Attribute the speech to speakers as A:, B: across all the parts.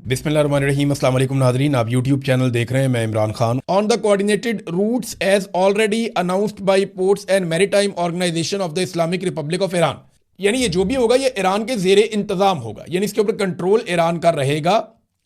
A: बिस्मिल्लाहिर्रहमानिर्रहीम। अस्सलाम वालेकुम नाज़रीन, आप यूट्यूब चैनल देख रहे हैं, मैं Imran Khan. On the coordinated routes as already announced by ports and maritime organization of the Islamic Republic of Iran. यानी ये जो भी होगा ये ईरान के जेरे इंतजाम होगा, यानी इसके ऊपर कंट्रोल ईरान का रहेगा,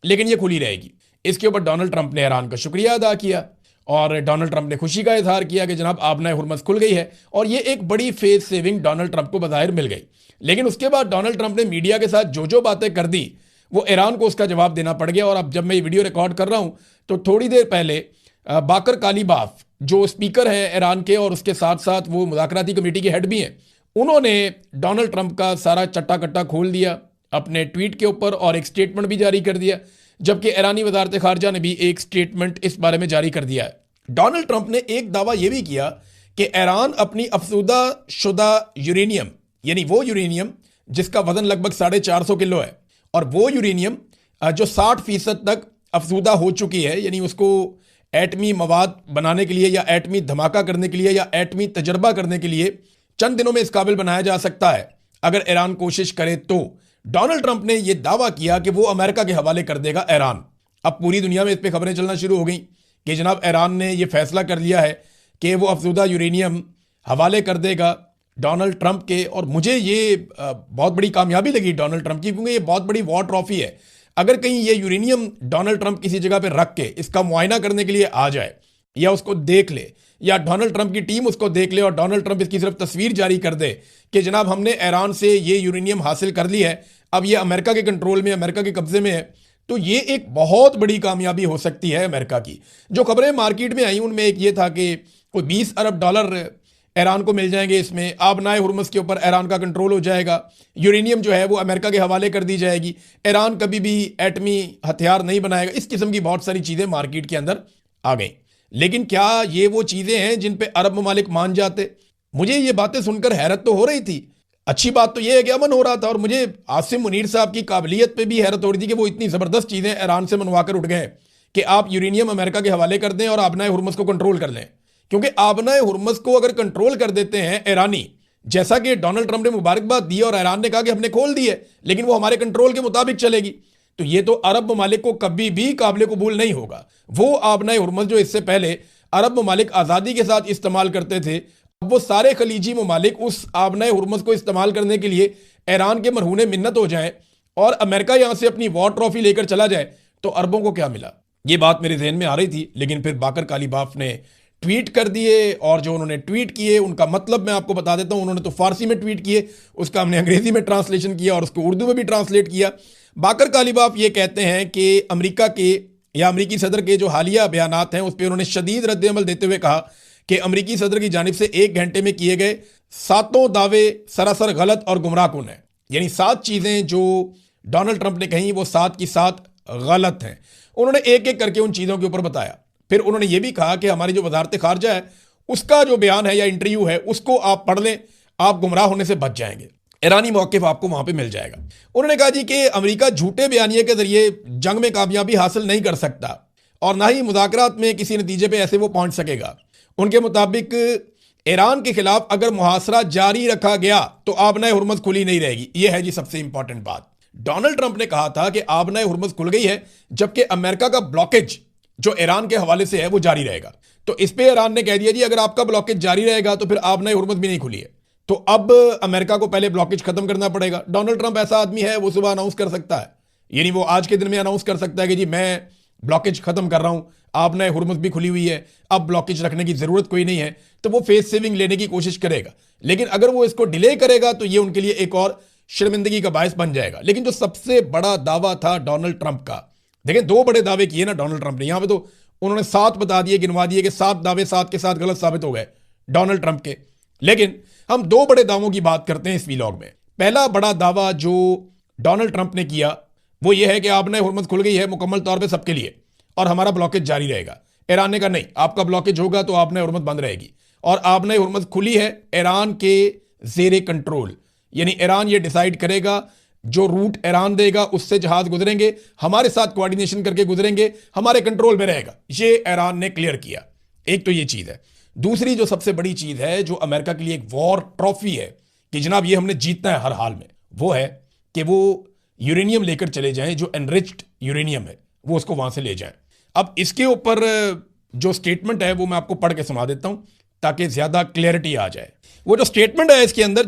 A: लेकिन ये खुली रहेगी। इसके ऊपर डोनाल्ड ट्रंप ने ईरान का शुक्रिया अदा किया और डोनाल्ड ट्रंप ने खुशी का इजहार किया कि जनाब आबनाए हुर्मस खुल गई है, और ये एक बड़ी फेस सेविंग डोनाल्ड ट्रंप को बज़ाहिर मिल गई। लेकिन उसके बाद डोनाल्ड ट्रंप ने मीडिया के साथ जो जो बातें कर दी वो ईरान को उसका जवाब देना पड़ गया। और अब जब मैं ये वीडियो रिकॉर्ड कर रहा हूं तो थोड़ी देर पहले बाकर कालीबाफ जो स्पीकर है ईरान के और उसके साथ साथ वो मुज़ाकराती कमेटी के हेड भी हैं, उन्होंने डोनाल्ड ट्रंप का सारा चट्टा कट्टा खोल दिया अपने ट्वीट के ऊपर और एक स्टेटमेंट भी जारी कर दिया, जबकि ईरानी वजारत खारजा ने भी एक स्टेटमेंट इस बारे में जारी कर दिया है। डोनाल्ड ट्रंप ने एक दावा यह भी किया कि ईरान अपनी अफसूदा शुदा यूरेनियम, यानी वो यूरेनियम जिसका वजन लगभग 450 किलो है, और वो यूरेनियम जो 60% तक अफसूदा हो चुकी है, यानी उसको एटमी मवाद बनाने के लिए या एटमी धमाका करने के लिए या एटमी तजर्बा करने के लिए चंद दिनों में इस काबिल बनाया जा सकता है अगर ईरान कोशिश करे तो। डोनाल्ड ट्रंप ने यह दावा किया कि वो अमेरिका के हवाले कर देगा ईरान। अब पूरी दुनिया में इस पर खबरें चलना शुरू हो गई कि जनाब ईरान ने यह फैसला कर लिया है कि वो अफसूदा यूरेनियम हवाले कर देगा डोनाल्ड ट्रंप के। और मुझे ये बहुत बड़ी कामयाबी लगी डोनाल्ड ट्रंप की, क्योंकि ये बहुत बड़ी वॉर ट्रॉफी है। अगर कहीं ये यूरेनियम डोनाल्ड ट्रंप किसी जगह पे रख के इसका मुआयना करने के लिए आ जाए या उसको देख ले या डोनाल्ड ट्रंप की टीम उसको देख ले और डोनाल्ड ट्रंप इसकी सिर्फ तस्वीर जारी कर दे कि जनाब हमने ईरान से ये यूरेनियम हासिल कर ली है, अब ये अमेरिका के कंट्रोल में, अमेरिका के कब्जे में है, तो ये एक बहुत बड़ी कामयाबी हो सकती है अमेरिका की। जो खबरें मार्केट में आई उनमें एक ये था कि कोई $20 अरब ईरान को मिल जाएंगे, इसमें आबनाए हुर्मस के ऊपर ईरान का कंट्रोल हो जाएगा, यूरेनियम जो है वो अमेरिका के हवाले कर दी जाएगी, ईरान कभी भी एटमी हथियार नहीं बनाएगा। इस किस्म की बहुत सारी चीज़ें मार्केट के अंदर आ गई। लेकिन क्या ये वो चीज़ें हैं जिन पे अरब ममालिक मान जाते? मुझे ये बातें सुनकर हैरत तो हो रही थी। अच्छी बात तो यह है कि अमन हो रहा था, और मुझे आसिम मुनीर साहब की काबिलियत पे भी हैरत हो रही थी कि वो इतनी ज़बरदस्त चीज़ें ईरान से मनवा कर उठ गए कि आप यूरेनियम अमेरिका के हवाले कर दें और आबनाए हुर्मस को कंट्रोल कर लें। क्योंकि आबनाए हुर्मस को अगर कंट्रोल कर देते हैं ईरानी, जैसा कि डोनाल्ड ट्रंप ने मुबारकबाद दी और ईरान ने कहा कि हमने खोल दी है लेकिन वो हमारे कंट्रोल के मुताबिक चलेगी, तो ये तो अरब ममालिक को कभी भी काबिल कबूल नहीं होगा। वो आबनाए हुर्मस जो इससे पहले अरब ममालिक आज़ादी के साथ इस्तेमाल करते थे, अब वो सारे खलीजी ममालिक उस आबनाए हुर्मस को इस्तेमाल करने के लिए ईरान के मरहूने मिन्नत हो जाए और अमेरिका यहां से अपनी वॉर ट्रॉफी लेकर चला जाए, तो अरबों को क्या मिला? ये बात मेरे जहन में आ रही थी। लेकिन फिर बाकर कालीबाफ ने ट्वीट कर दिए, और जो उन्होंने ट्वीट किए उनका मतलब मैं आपको बता देता हूं। उन्होंने तो फारसी में ट्वीट किए, उसका हमने अंग्रेजी में ट्रांसलेशन किया और उसको उर्दू में भी ट्रांसलेट किया। बाकर कालीबाफ ये कहते हैं कि अमेरिका के या अमेरिकी सदर के जो हालिया बयानात हैं उस पर उन्होंने शदीद रद्द-ए-अमल देते हुए कहा कि अमेरिकी सदर की जानिब से 1 घंटे में किए गए 7 दावे सरासर गलत और गुमराहकुन हैं। यानी 7 चीज़ें जो डोनाल्ड ट्रंप ने कही वो 7 की 7 गलत हैं। उन्होंने एक एक करके उन चीज़ों के ऊपर बताया। फिर उन्होंने ये भी कहा कि हमारी जो वजारत खारजा है उसका जो बयान है या इंटरव्यू है उसको आप पढ़ लें, आप गुमराह होने से बच जाएंगे, ईरानी मौक़िफ़ आपको वहां पे मिल जाएगा। उन्होंने कहा जी कि अमेरिका झूठे बयानिए के जरिए जंग में कामयाबी हासिल नहीं कर सकता और ना ही मुज़ाकरात में किसी नतीजे पे ऐसे वो पहुंच सकेगा। उनके मुताबिक ईरान के खिलाफ अगर मुहासरा जारी रखा गया तो आबनाए हुर्मस खुली नहीं रहेगी। यह है जी सबसे इंपॉर्टेंट बात। डोनाल्ड ट्रंप ने कहा था कि आबनाए हुर्मस खुल गई है, जबकि अमेरिका का ब्लॉकेज जो ईरान के हवाले से है वो जारी रहेगा। तो इस पे ईरान ने कह दिया जी अगर आपका ब्लॉकेज जारी रहेगा तो फिर आबनाए हुर्मस भी नहीं खुली है, तो अब अमेरिका को पहले ब्लॉकेज खत्म करना पड़ेगा। डोनाल्ड ट्रंप ऐसा आदमी है, वो सुबह अनाउंस कर सकता है, यानी वो आज के दिन में अनाउंस कर सकता है कि जी मैं ब्लॉकेज खत्म कर रहा हूं, आबनाए हुर्मस भी खुली हुई है, अब ब्लॉकेज रखने की जरूरत कोई नहीं है, तो वो फेस सेविंग लेने की कोशिश करेगा। लेकिन अगर वो इसको डिले करेगा तो ये उनके लिए एक और शर्मिंदगी का बायस बन जाएगा। लेकिन जो सबसे बड़ा दावा था डोनाल्ड ट्रंप का, देखें 2 बड़े दावे किए ना डोनाल्ड ट्रंप ने, यहां पे तो उन्होंने 7 बता दिए, गिनवा दिए कि 7 दावे 7 के 7 गलत साबित हो गए डोनाल्ड ट्रंप के। लेकिन हम 2 बड़े दावों की बात करते हैं इस व्लॉग में। पहला बड़ा दावा जो डोनाल्ड ट्रंप ने किया वो ये है कि आबनाए हुर्मस खुल गई है मुकम्मल तौर पे सबके लिए और हमारा ब्लॉकेज जारी रहेगा। ईरान ने कहा नहीं, आपका ब्लॉकेज होगा तो आबनाए हुर्मस बंद रहेगी, और आबनाए हुर्मस खुली है ईरान के जेरे कंट्रोल, यानी ईरान ये डिसाइड करेगा, जो रूट ईरान देगा उससे जहाज गुजरेंगे, हमारे साथ कोऑर्डिनेशन करके गुजरेंगे, हमारे कंट्रोल में रहेगा। ये ईरान ने क्लियर किया। एक तो ये चीज है। दूसरी जो सबसे बड़ी चीज है जो अमेरिका के लिए एक वॉर ट्रॉफी है कि जनाब ये हमने जीतना है हर हाल में, वो है कि वो यूरेनियम लेकर चले जाएं, जो एनरिच्ड यूरेनियम है वो उसको वहां से ले जाएं। अब इसके ऊपर जो स्टेटमेंट है वो मैं आपको पढ़ के सुना देता हूं ताकि ज्यादा क्लैरिटी आ जाए। वो जो स्टेटमेंट है इसके अंदर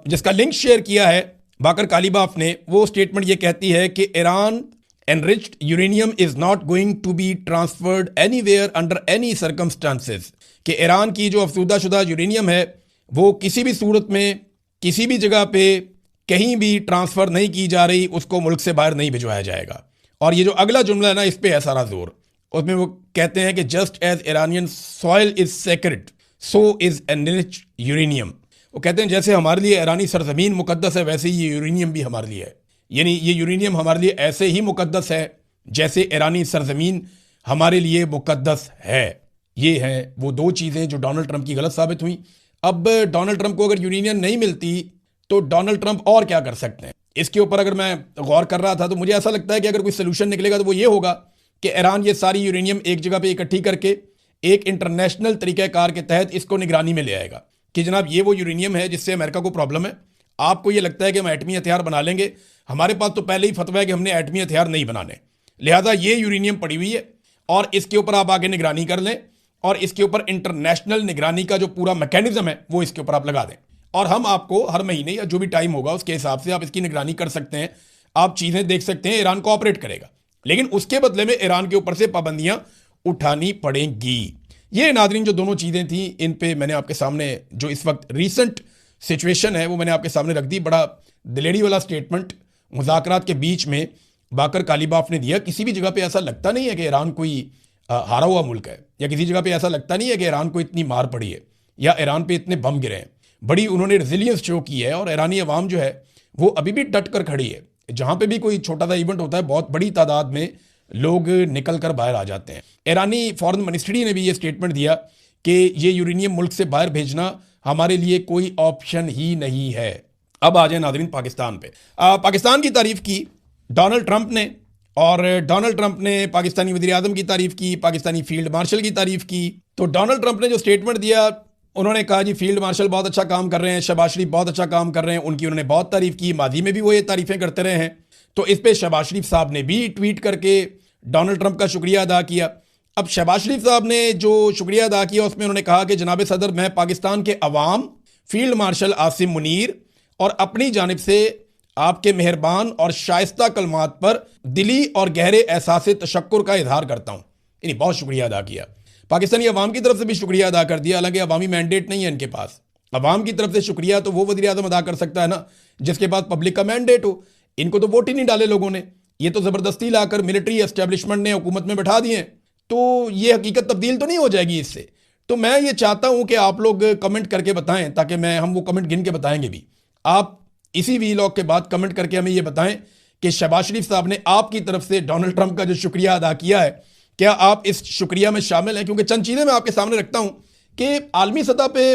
A: जिसका लिंक शेयर किया है बाकर कालीबाफ ने, वो स्टेटमेंट ये कहती है कि Iran enriched uranium is not going to be transferred anywhere under any circumstances, कि ईरान की जो अफसूदाशुदा यूरेनियम है वो किसी भी सूरत में किसी भी जगह पे कहीं भी ट्रांसफर नहीं की जा रही, उसको मुल्क से बाहर नहीं भिजवाया जाएगा। और ये जो अगला जुमला है ना, इस पे है सारा जोर। उसमें वो कहते हैं कि just as Iranian soil is sacred so is enriched uranium. वो कहते हैं जैसे हमारे लिए ईरानी सरजमीन मुकद्दस है वैसे ही ये यूरेनियम भी हमारे लिए है। यानी ये यूरेनियम हमारे लिए ऐसे ही मुकद्दस है जैसे ईरानी सरजमीन हमारे लिए मुकद्दस है। ये हैं वो दो चीज़ें जो डोनाल्ड ट्रंप की गलत साबित हुई। अब डोनाल्ड ट्रंप को अगर यूरेनियम नहीं मिलती तो डोनाल्ड ट्रंप और क्या कर सकते हैं, इसके ऊपर अगर मैं गौर कर रहा था तो मुझे ऐसा लगता है कि अगर कोई सोल्यूशन निकलेगा तो वो ये होगा कि ईरान ये सारी यूरेनियम एक जगह पे इकट्ठी करके एक इंटरनेशनल तरीक़ाकार के तहत इसको निगरानी में ले आएगा कि जनाब ये वो यूरेनियम है जिससे अमेरिका को प्रॉब्लम है, आपको ये लगता है कि हम एटमी हथियार बना लेंगे, हमारे पास तो पहले ही फतवा है कि हमने एटमी हथियार नहीं बनाने, लिहाजा ये यूरेनियम पड़ी हुई है और इसके ऊपर आप आगे निगरानी कर लें और इसके ऊपर इंटरनेशनल निगरानी का जो पूरा मैकेनिज्म है वो इसके ऊपर आप लगा दें और हम आपको हर महीने या जो भी टाइम होगा उसके हिसाब से आप इसकी निगरानी कर सकते हैं, आप चीज़ें देख सकते हैं, ईरान कोऑपरेट करेगा। लेकिन उसके बदले में ईरान के ऊपर से पाबंदियां उठानी पड़ेंगी। ये नादरीन जो दोनों चीज़ें थी इन पे मैंने आपके सामने जो इस वक्त रीसेंट सिचुएशन है वो मैंने आपके सामने रख दी। बड़ा दिलेरी वाला स्टेटमेंट मुज़ाकरात के बीच में बाकर कालीबाफ ने दिया। किसी भी जगह पे ऐसा लगता नहीं है कि ईरान कोई हारा हुआ मुल्क है, या किसी जगह पे ऐसा लगता नहीं है कि ईरान को इतनी मार पड़ी है या ईरान पे इतने बम गिरे हैं। बड़ी उन्होंने रेजिलियंस शो की है और ईरानी अवाम जो है वो अभी भी डट कर खड़ी है। जहाँ पे भी कोई छोटा सा इवेंट होता है बहुत बड़ी तादाद में लोग निकल कर बाहर आ जाते हैं। ईरानी फॉरेन मिनिस्ट्री ने भी ये स्टेटमेंट दिया कि ये यूरेनियम मुल्क से बाहर भेजना हमारे लिए कोई ऑप्शन ही नहीं है। अब आ जाए नाज़रीन पाकिस्तान पे। पाकिस्तान की तारीफ की डोनाल्ड ट्रंप ने, और डोनाल्ड ट्रंप ने पाकिस्तानी वज़ीर आज़म की तारीफ की, पाकिस्तानी फील्ड मार्शल की तारीफ की। तो डोनाल्ड ट्रंप ने जो स्टेटमेंट दिया उन्होंने कहा जी फील्ड मार्शल बहुत अच्छा काम कर रहे हैं, शहबाज शरीफ बहुत अच्छा काम कर रहे हैं, उनकी उन्होंने बहुत तारीफ की, माजी में भी वो ये तारीफें करते रहे हैं। तो इस पे शहबाज शरीफ साहब ने भी ट्वीट करके डोनाल्ड ट्रंप का शुक्रिया अदा किया। अब शहबाज शरीफ साहब ने जो शुक्रिया अदा किया उसमें उन्होंने कहा कि जनाब सदर, मैं पाकिस्तान के अवाम, फील्ड मार्शल आसिम मुनीर और अपनी जानिब से आपके मेहरबान और शाइस्ता कलमात पर दिली और गहरे एहसास तशक्कुर का इजहार करता हूँ। यानी बहुत शुक्रिया अदा किया। पाकिस्तानी अवाम की तरफ से भी शुक्रिया अदा कर दिया, हालांकि अवामी मैंडेट नहीं है इनके पास। अवाम की तरफ से शुक्रिया तो वो वज़ीर आज़म अदा कर सकता है ना जिसके पास पब्लिक का मैंडेट हो। इनको तो वोट ही नहीं डाले लोगों ने, ये तो ज़बरदस्ती लाकर मिलिट्री एस्टेब्लिशमेंट ने हुकूमत में बैठा दिए, तो ये हकीकत तब्दील तो नहीं हो जाएगी इससे। तो मैं ये चाहता हूँ कि आप लोग कमेंट करके बताएं ताकि हम वो कमेंट गिन के बताएंगे भी। आप इसी वीलॉग के बाद कमेंट करके हमें ये बताएं कि शहबाज शरीफ साहब ने आपकी तरफ से डोनाल्ड ट्रंप का जो शुक्रिया अदा किया है, क्या आप इस शुक्रिया में शामिल हैं? क्योंकि चंद चीज़ें मैं आपके सामने रखता हूं कि आलमी सतह पे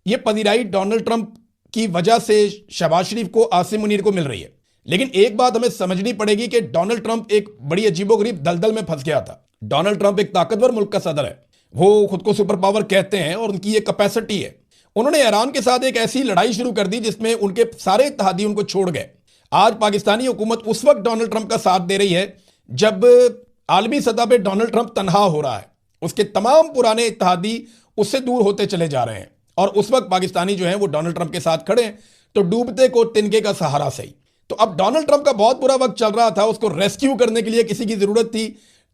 A: ये पजीराई डोनाल्ड ट्रंप की वजह से शहबाज शरीफ को, आसिम मुनीर को मिल रही है। लेकिन एक बात हमें समझनी पड़ेगी कि डोनाल्ड ट्रंप एक बड़ी अजीबोगरीब दलदल में फंस गया था। डोनाल्ड ट्रंप एक ताकतवर मुल्क का सदर है, वो खुद को सुपर पावर कहते हैं और उनकी ये कैपेसिटी है। उन्होंने ईरान के साथ एक ऐसी लड़ाई शुरू कर दी जिसमें उनके सारे इत्तेहादी उनको छोड़ गए। आज पाकिस्तानी हुकूमत उस वक्त डोनाल्ड ट्रंप का साथ दे रही है जब आलमी सतह पे डोनाल्ड ट्रंप तनहा हो रहा है, उसके तमाम पुराने इत्तेहादी उससे दूर होते चले जा रहे हैं और उस वक्त पाकिस्तानी जो हैं वो डोनाल्ड ट्रंप के साथ खड़े हैं। तो डूबते को तिनके का सहारा सही। तो अब डोनाल्ड ट्रंप का बहुत बुरा वक्त चल रहा था, उसको रेस्क्यू करने के लिए किसी की जरूरत थी,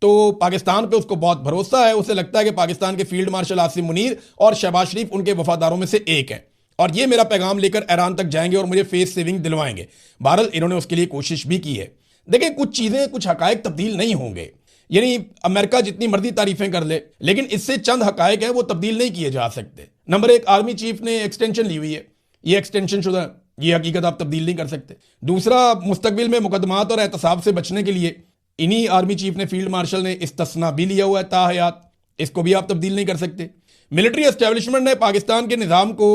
A: तो पाकिस्तान पे उसको बहुत भरोसा है। उसे लगता है कि पाकिस्तान के फील्ड मार्शल आसिम मुनीर और शहबाज शरीफ उनके वफादारों में से एक हैं और ये मेरा पैगाम लेकर ईरान तक जाएंगे और मुझे फेस सेविंग दिलवाएंगे। बहरहाल इन्होंने उसके लिए कोशिश भी की है। देखिए कुछ चीज़ें, कुछ हकायक तब्दील नहीं होंगे। यानी अमेरिका जितनी मर्जी तारीफें कर ले, लेकिन इससे चंद हकायक हैं वो तब्दील नहीं किए जा सकते। नंबर एक, आर्मी चीफ ने एक्सटेंशन ली हुई है, ये एक्सटेंशन शुदा, ये हकीकत आप तब्दील नहीं कर सकते। दूसरा, मुस्तकबिल में मुकदमात और एहतसाब से बचने के लिए इन्हीं आर्मी चीफ ने, फील्ड मार्शल ने इस्तिस्ना भी लिया हुआ है ताहयात, इसको भी आप तब्दील नहीं कर सकते। मिलिट्री एस्टेब्लिशमेंट ने पाकिस्तान के निज़ाम को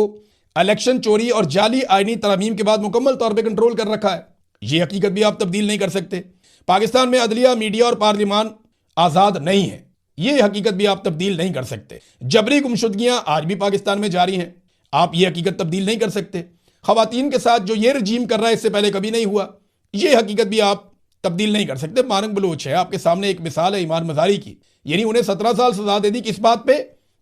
A: इलेक्शन चोरी और जाली आईनी तरमीम के बाद मुकम्मल तौर पर कंट्रोल कर रखा है, ये हकीकत भी आप तब्दील नहीं कर सकते। पाकिस्तान में अदलिया, मीडिया और पार्लिमान आज़ाद नहीं है, ये हकीकत भी आप तब्दील नहीं कर सकते। जबरी गुमशुदगियां आज भी पाकिस्तान में जारी हैं, आप ये हकीकत तब्दील नहीं कर सकते। खवातीन के साथ जो ये रजीम कर रहा है इससे पहले कभी नहीं हुआ, ये हकीकत भी आप तब्दील नहीं कर सकते। मानक बलोच है, आपके सामने एक मिसाल है ईमान मजारी की, यानी उन्हें 17 साल सजा दे दी किस बात पे?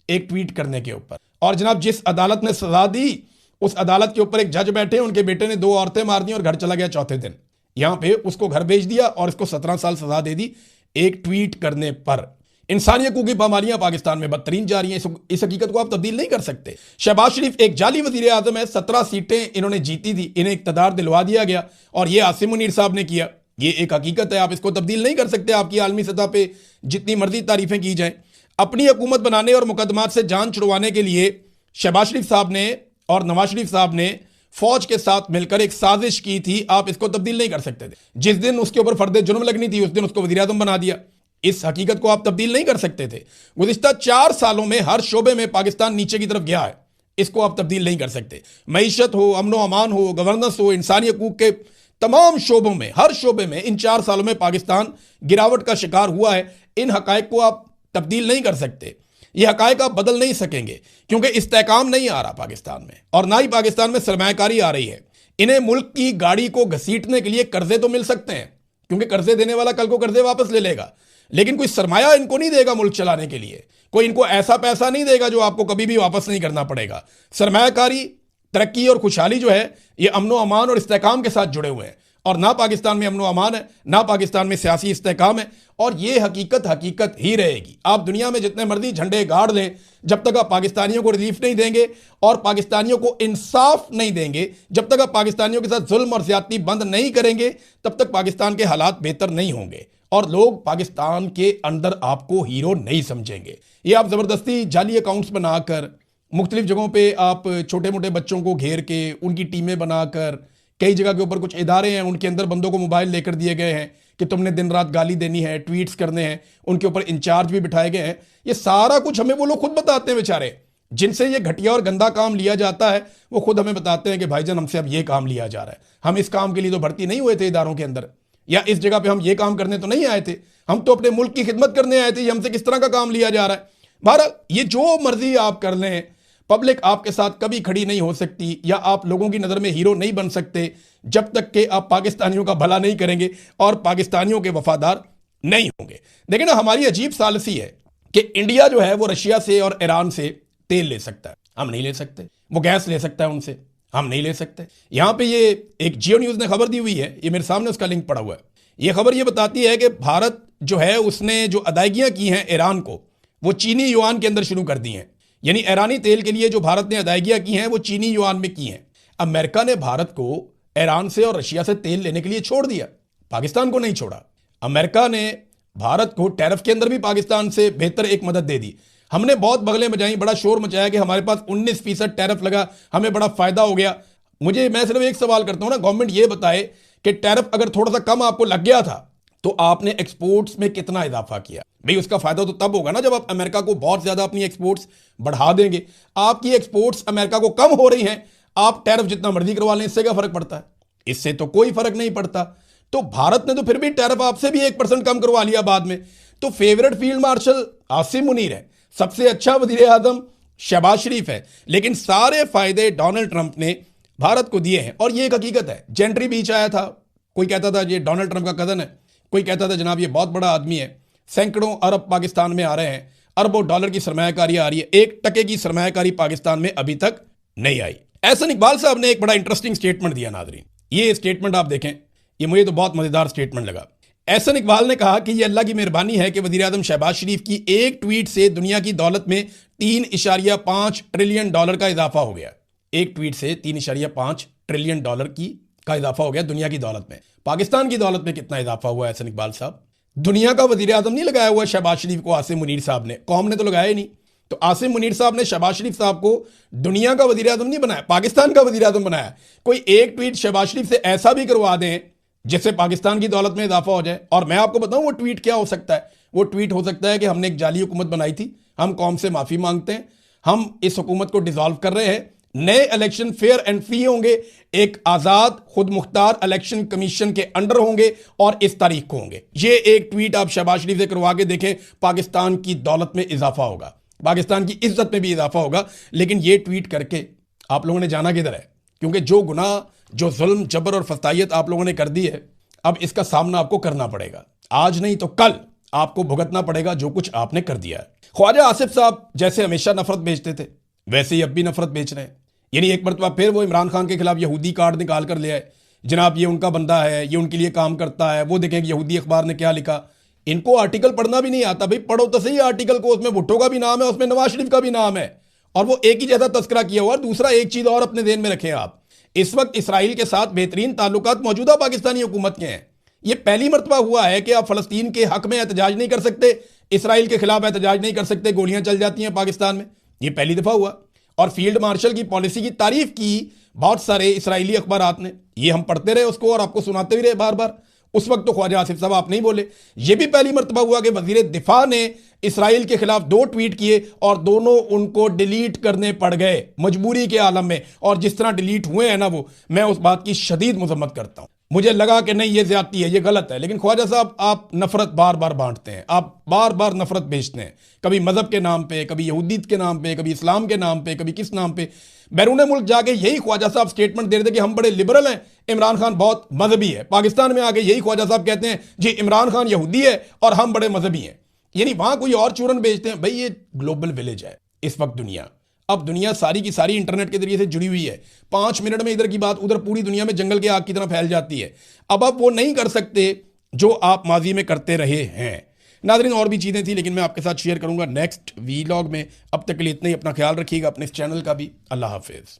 A: एक ट्वीट करने के ऊपर। और जनाब जिस अदालत ने सजा दी उस अदालत के ऊपर एक जज बैठे, उनके बेटे ने 2 औरतें मार दी और घर चला गया चौथे दिन। यहां पे उसको घर भेज दिया और इसको 17 साल सजा दे दी एक ट्वीट करने पर। इंसानी हकूक की पामालियां पाकिस्तान में बदतरीन जा रही हैं। इस हकीकत को आप तब्दील नहीं कर सकते। शहबाज शरीफ एक जाली वजीर आजम है, 17 सीटें इन्होंने जीती थी, इन्हें इक्तदार दिलवा दिया गया और ये आसिम मुनीर साहब ने किया। ये एक हकीकत है, आप इसको तब्दील नहीं कर सकते। आपकी आलमी सतह पे जितनी मर्जी तारीफें की जाएं। अपनी हुकूमत बनाने और मुकदमात से जान छुड़वाने के लिए शहबाज शरीफ साहब ने और नवाज शरीफ साहब ने फौज के साथ मिलकर एक साजिश की थी। आप इसको तब्दील नहीं कर सकते थे। जिस दिन उसके ऊपर फर्द जुर्म लगनी थी उस दिन उसको वज़ीर आज़म बना दिया। इस हकीकत को आप तब्दील नहीं कर सकते थे। गुज़िश्ता 4 सालों में हर शोबे में पाकिस्तान नीचे की तरफ गया है, इसको आप तब्दील नहीं कर सकते। मईशत हो, अमनो अमान हो, गवर्नेंस हो, इंसानी हकूक के तमाम शोबों में, हर शोबे में इन 4 सालों में पाकिस्तान गिरावट का शिकार हुआ है। इन हकायक को आप तब्दील नहीं कर सकते। ये हकायक आप बदल नहीं सकेंगे क्योंकि इस्तेकाम नहीं आ रहा पाकिस्तान में और ना ही पाकिस्तान में सरमायाकारी आ रही है। इन्हें मुल्क की गाड़ी को घसीटने के लिए कर्जे तो मिल सकते हैं क्योंकि कर्जे देने वाला कल को कर्जे वापस ले लेगा, लेकिन कोई सरमाया इनको नहीं देगा मुल्क चलाने के लिए। कोई इनको ऐसा पैसा नहीं देगा जो आपको कभी भी वापस नहीं करना पड़ेगा। सरमायाकारी, तरक्की और खुशहाली जो है ये अमनो अमान और इस्तेकाम के साथ जुड़े हुए हैं और ना पाकिस्तान में अमनो अमान है, ना पाकिस्तान में सियासी इस्तेकाम है और ये हकीकत ही रहेगी। आप दुनिया में जितने मर्जी झंडे गाड़ लें, जब तक आप पाकिस्तानियों को रिलीफ नहीं देंगे और पाकिस्तानियों को इंसाफ नहीं देंगे, जब तक आप पाकिस्तानियों के साथ जुल्म और ज्यादती बंद नहीं करेंगे, तब तक पाकिस्तान के हालात बेहतर नहीं होंगे और लोग पाकिस्तान के अंदर आपको हीरो नहीं समझेंगे। ये आप जबरदस्ती जाली अकाउंट्स बनाकर मुख्तलिफ जगहों पर आप छोटे मोटे बच्चों को घेर के उनकी टीमें बनाकर, कई जगह के ऊपर कुछ इदारे हैं उनके अंदर बंदों को मोबाइल लेकर दिए गए हैं कि तुमने दिन रात गाली देनी है, ट्वीट्स करने हैं, उनके ऊपर इंचार्ज भी बिठाए गए हैं। ये सारा कुछ हमें वो लोग खुद बताते हैं बेचारे, जिनसे ये घटिया और गंदा काम लिया जाता है। वो खुद हमें बताते हैं कि भाईजान हमसे अब ये काम लिया जा रहा है, हम इस काम के लिए तो भर्ती नहीं हुए थे इदारों के अंदर, या इस जगह पे हम ये काम करने तो नहीं आए थे, हम तो अपने मुल्क की खिदमत करने आए थे, ये हमसे किस तरह का काम लिया जा रहा है। बहरहाल ये जो मर्जी आप कर लें, पब्लिक आपके साथ कभी खड़ी नहीं हो सकती या आप लोगों की नज़र में हीरो नहीं बन सकते जब तक कि आप पाकिस्तानियों का भला नहीं करेंगे और पाकिस्तानियों के वफादार नहीं होंगे। देखिए ना, हमारी अजीब सालसी है कि इंडिया जो है वो रशिया से और ईरान से तेल ले सकता है, हम नहीं ले सकते। वो गैस ले सकता है उनसे, हम नहीं ले सकते। यहां पे ये एक जियो न्यूज़ ने खबर दी हुई है, ये मेरे सामने उसका लिंक पड़ा हुआ है। ये खबर ये बताती है कि भारत जो है उसने जो अदायगियां की हैं ईरान को, वो चीनी युआन के अंदर शुरू कर दी हैं। यानी ईरानी तेल के लिए जो भारत ने अदायगियां की हैं वो चीनी युआन में की हैं। अमेरिका ने भारत को ईरान से और रशिया से तेल लेने के लिए छोड़ दिया, पाकिस्तान को नहीं छोड़ा। अमेरिका ने भारत को टैरिफ के अंदर भी पाकिस्तान से बेहतर एक मदद दे दी। हमने बहुत बगलें बजाई, बड़ा शोर मचाया कि हमारे पास 19% टैरिफ लगा, हमें बड़ा फायदा हो गया। मैं सिर्फ एक सवाल करता हूं ना, गवर्नमेंट ये बताए कि टैरिफ अगर थोड़ा सा कम आपको लग गया था तो आपने एक्सपोर्ट्स में कितना इजाफा किया? भाई उसका फायदा तो तब होगा ना जब आप अमेरिका को बहुत ज्यादा अपनी एक्सपोर्ट्स बढ़ा देंगे। आपकी एक्सपोर्ट्स अमेरिका को कम हो रही हैं, आप टैरिफ जितना मर्जी करवा लें, इससे क्या फर्क पड़ता है? इससे तो कोई फर्क नहीं पड़ता। तो भारत ने तो फिर भी टैरिफ आपसे भी 1% कम करवा लिया बाद में। तो favourite field marshal Asim Munir है, सबसे अच्छा वजीर आजम शहबाज शरीफ है, लेकिन सारे फायदे डोनाल्ड ट्रंप ने भारत को दिए हैं। और ये एक हकीकत है। जेंट्री बीच आया था, कोई कहता था ये डोनाल्ड ट्रंप का कजन है, कोई कहता था जनाब ये बहुत बड़ा आदमी है, सैकड़ों अरब पाकिस्तान में आ रहे हैं, अरबों डॉलर की सरमायाकारी आ रही है, 1% की सरमायाकारी पाकिस्तान में अभी तक नहीं आई। एहसन इकबाल साहब ने एक बड़ा इंटरेस्टिंग स्टेटमेंट दिया नाज़रीन, ये स्टेटमेंट आप देखें, ये मुझे तो बहुत मजेदार स्टेटमेंट लगा। एहसन इकबाल ने कहा कि ये अल्लाह की मेहरबानी है कि वज़ीर आज़म शहबाज शरीफ की एक ट्वीट से दुनिया की दौलत में 3.5 ट्रिलियन डॉलर का इजाफा हो गया। एक ट्वीट से 3.5 ट्रिलियन डॉलर का इजाफा हो गया दुनिया की दौलत में। पाकिस्तान की दौलत में कितना इजाफा हुआ है एहसन इकबाल साहब? दुनिया का वज़ीर आज़म नहीं लगाया हुआ शहबाज शरीफ को आसिम मुनीर साहब ने, कौम ने तो लगाया ही नहीं। तो आसिम मुनीर साहब ने शहबाज शरीफ साहब को दुनिया का वज़ीर आज़म नहीं बनाया, पाकिस्तान का वज़ीर आज़म बनाया। कोई एक ट्वीट शहबाज शरीफ से ऐसा भी करवा दें जिससे पाकिस्तान की दौलत में इजाफा हो जाए। और मैं आपको बताऊं वो ट्वीट क्या हो सकता है? वो ट्वीट हो सकता है कि हमने एक जाली हुकूमत बनाई थी, हम कौम से माफी मांगते हैं, हम इस हुकूमत को डिसॉल्व कर रहे हैं, नए इलेक्शन फेयर एंड फ्री होंगे, एक आजाद खुद मुख्तार इलेक्शन कमीशन के अंडर होंगे और इस तारीख को होंगे। ये एक ट्वीट आप शहबाज शरीफ से करवा के देखें, पाकिस्तान की दौलत में इजाफा होगा, पाकिस्तान की इज्जत में भी इजाफा होगा। लेकिन ये ट्वीट करके आप लोगों ने जाना किधर है? क्योंकि जो गुनाह, जो जुल्म, जबर और फसायत आप लोगों ने कर दी है, अब इसका सामना आपको करना पड़ेगा, आज नहीं तो कल आपको भुगतना पड़ेगा जो कुछ आपने कर दिया है। ख्वाजा आसिफ साहब जैसे हमेशा नफरत बेचते थे वैसे ही अब भी नफरत बेच रहे हैं। यानी एक मरतबा फिर वो इमरान खान के खिलाफ यहूदी कार्ड निकाल कर ले आए, जनाब ये उनका बंदा है, ये उनके लिए काम करता है, वो देखें यहूदी अखबार ने क्या लिखा। इनको आर्टिकल पढ़ना भी नहीं आता, भाई पढ़ो तो सही आर्टिकल को, उसमें भुट्टो का भी नाम है, उसमें नवाज शरीफ का भी नाम है, और वो एक ही जैसा तस्करा किया हुआ। दूसरा एक चीज और अपने ध्यान में रखें आप, इस वक्त इसराइल के साथ बेहतरीन ताल्लुकात मौजूदा पाकिस्तानी हुकूमत के हैं। ये पहली मरतबा हुआ है कि आप फलस्तीन के हक में एहतजाज नहीं कर सकते, इसराइल के खिलाफ एहतजाज नहीं कर सकते, गोलियां चल जाती हैं पाकिस्तान में, ये पहली दफा हुआ। और फील्ड मार्शल की पॉलिसी की तारीफ की बहुत सारे इसराइली अखबारात ने, ये हम पढ़ते रहे उसको और आपको सुनाते भी रहे बार बार। उस वक्त तो ख्वाजा आसिफ साहब आप नहीं बोले। ये भी पहली मरतबा हुआ कि वजीर दिफा ने इसराइल के खिलाफ 2 ट्वीट किए और दोनों उनको डिलीट करने पड़ गए मजबूरी के आलम में। और जिस तरह डिलीट हुए हैं ना, वो मैं उस बात की शदीद मुजम्मत करता हूं। मुझे लगा कि नहीं ये ज्यादती है, ये गलत है, लेकिन ख्वाजा साहब आप नफरत बार बार बांटते हैं, आप बार बार नफरत बेचते हैं, कभी मजहब के नाम पे, कभी यहूदियत के नाम पे, कभी इस्लाम के नाम पे, कभी किस नाम पे। बैरून मुल्क जाके यही ख्वाजा साहब स्टेटमेंट दे रहे थे कि हम बड़े लिबरल हैं, इमरान खान बहुत मजहबी है। पाकिस्तान में आके यही ख्वाजा साहब कहते हैं जी इमरान खान यहूदी है और हम बड़े मजहबी हैं। यानी वहां कोई और चूरन बेचते हैं। भाई ये ग्लोबल विलेज है इस वक्त दुनिया। अब दुनिया सारी की सारी इंटरनेट के जरिए से जुड़ी हुई है। 5 मिनट में इधर की बात उधर पूरी दुनिया में जंगल की आग की तरह फैल जाती है। अब आप वो नहीं कर सकते जो आप माजी में करते रहे हैं। नाज़रीन और भी चीज़ें थी लेकिन मैं आपके साथ शेयर करूंगा नेक्स्ट वीलॉग में। अब तक के लिए इतना ही, अपना ख्याल रखिएगा, अपने इस चैनल का भी। अल्लाह हाफिज़।